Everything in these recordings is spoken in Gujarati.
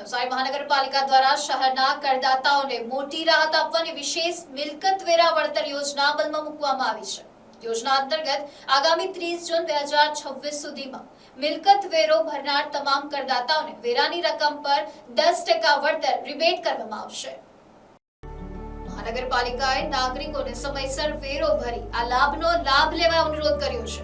નવસારી મહાનગરપાલિકા દ્વારા શહેરના કરદાતાઓને મોટી રાહત આપવાની વિશેષ મિલકત વેરા વળતર યોજના અમલમાં મૂકવામાં આવી છે. યોજના અંતર્ગત આગામી 30 જૂન 2026 સુધીમાં મિલકત વેરો ભરનાર તમામ કરદાતાઓને વેરાની રકમ પર 10% વળતર રિબેટ કરવામાં આવશે. મહાનગરપાલિકાએ નાગરિકોને સમયસર વેરો ભરી આ લાભનો લાભ લેવા અનુરોધ કર્યો છે.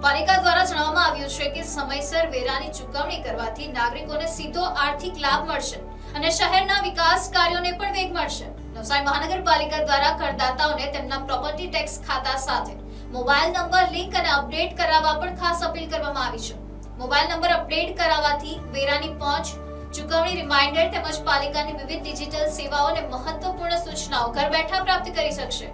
પાલિકા દ્વારા જણાવવામાં આવ્યું છે કે સમયસર વેરાની ચૂકવણી કરવાથી નાગરિકોને સીધો આર્થિક લાભ મળશે અને શહેરના વિકાસ કાર્યોને પણ વેગ મળશે. નવસારી મહાનગરપાલિકા દ્વારા કરદાતાઓને તેમના પ્રોપર્ટી ટેક્સ ખાતા સાથે મોબાઈલ નંબર લિંક અને અપડેટ કરાવવા પણ ખાસ અપીલ કરવામાં આવી છે. મોબાઈલ નંબર અપડેટ કરાવવાથી વેરાની પહોંચ, ચૂકવણી રિમાઇન્ડર તેમજ પાલિકાની વિવિધ ડિજિટલ સેવાઓ અને મહત્વપૂર્ણ સૂચનાઓ ઘર બેઠા પ્રાપ્ત કરી શકશે.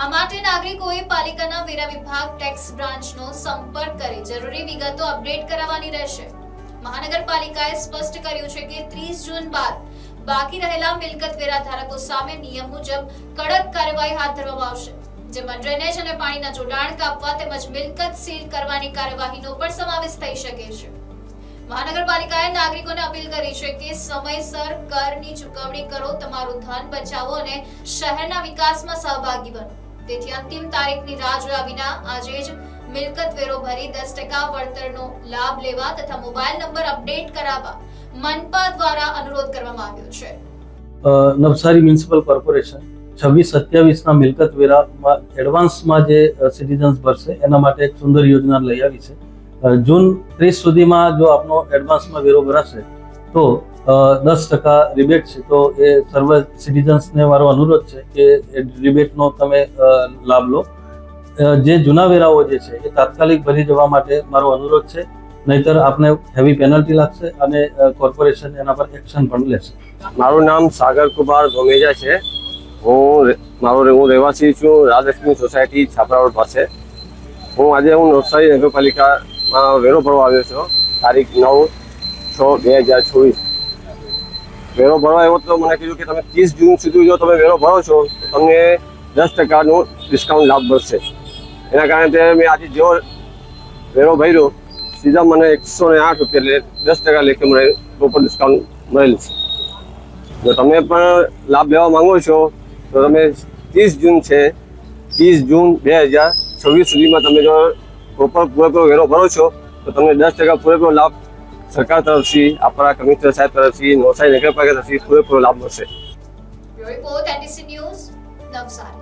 આ માટે નાગરિકોએ પાલિકાના વેરા વિભાગ ટેક્સ બ્રાન્ચનો સંપર્ક કરી જરૂરી વિગતો અપડેટ કરાવવાની રહેશે. મહાનગરપાલિકાએ સ્પષ્ટ કર્યું છે કે 30 જૂન બાદ બાકી રહેલા મિલકત વેરા ધારકો સામે નિયમ મુજબ કડક કાર્યવાહી હાથ ધરવામાં આવશે, જેમાં ડ્રેનેજ અને પાણીના જોડાણ કાપવા તેમજ મિલકત સીલ કરવાની કાર્યવાહીનો પણ સમાવેશ થઈ શકે છે. મહાનગરપાલિકાએ નાગરિકોને અપીલ કરી છે કે સમયસર કરની ચૂકવણી કરો, તમારું ધન બચાવો અને શહેરના વિકાસમાં સહભાગી બનો. તેથી અંતિમ તારીખની રાહ જોયા વિના આજે જ મિલકત વેરો ભરી 10% વળતરનો લાભ લેવા તથા મોબાઈલ નંબર અપડેટ કરાવવા મનપા દ્વારા અનુરોધ કરવામાં આવ્યો છે. નવસારી મ્યુનિસિપલ કોર્પોરેશન 26-27 ના મિલકત વેરામાં એડવાન્સમાં જે સિટીઝન્સ ભરશે એના માટે એક સુંદર યોજના લઈ આવી છે. જૂન 30 સુધીમાં જો આપનો એડવાન્સમાં વેરો ભરાશે તો 10% રિબેટ છે. તો એ સર્વ સિટીઝન્સને મારો અનુરોધ છે કે એ રિબેટનો તમે લાભ લો. જે જૂના વેરાઓ જે છે એ તાત્કાલિક ભરી જવા માટે મારો અનુરોધ છે, નહીતર આપને હેવી પેનલ્ટી લાગશે અને કોર્પોરેશન એના પર એક્શન પણ લેશે. મારું નામ સાગર કુમાર ધોમેજા છે. હું રહેવાસી છું રાજલક્ષ્મી સોસાયટી છાપરા રોડ પાસે. આજે નવસારી નગરપાલિકામાં વેરો ભરવા આવ્યો છું. તારીખ 9/6/2024. વેરો ભરવા એવો તો મને કીધું કે તમે 30 જૂન સુધી જો તમે વેરો ભરો છો તો તમને 10%નું ડિસ્કાઉન્ટ લાભ મળશે. એના કારણે મેં આજે જેવો વેરો ભર્યો સીધા મને 108 રૂપિયા એટલે 10% લેખે મને પ્રોપર ડિસ્કાઉન્ટ મળેલ છે. જો તમે પણ લાભ લેવા માંગો છો તો તમે 30 જૂન છે 30 જૂન 2026 સુધીમાં તમે જો પ્રોપર પૂરેપૂરો વેરો ભરો છો તો તમને 10% પૂરેપૂરો લાભ સરકાર તરફથી, આપણા કમિશનર સાહેબ તરફથી, નવસારી નગરપાલિકા તરફથી પૂરેપૂરો લાભ મળશે. Report NTC news, Navsari.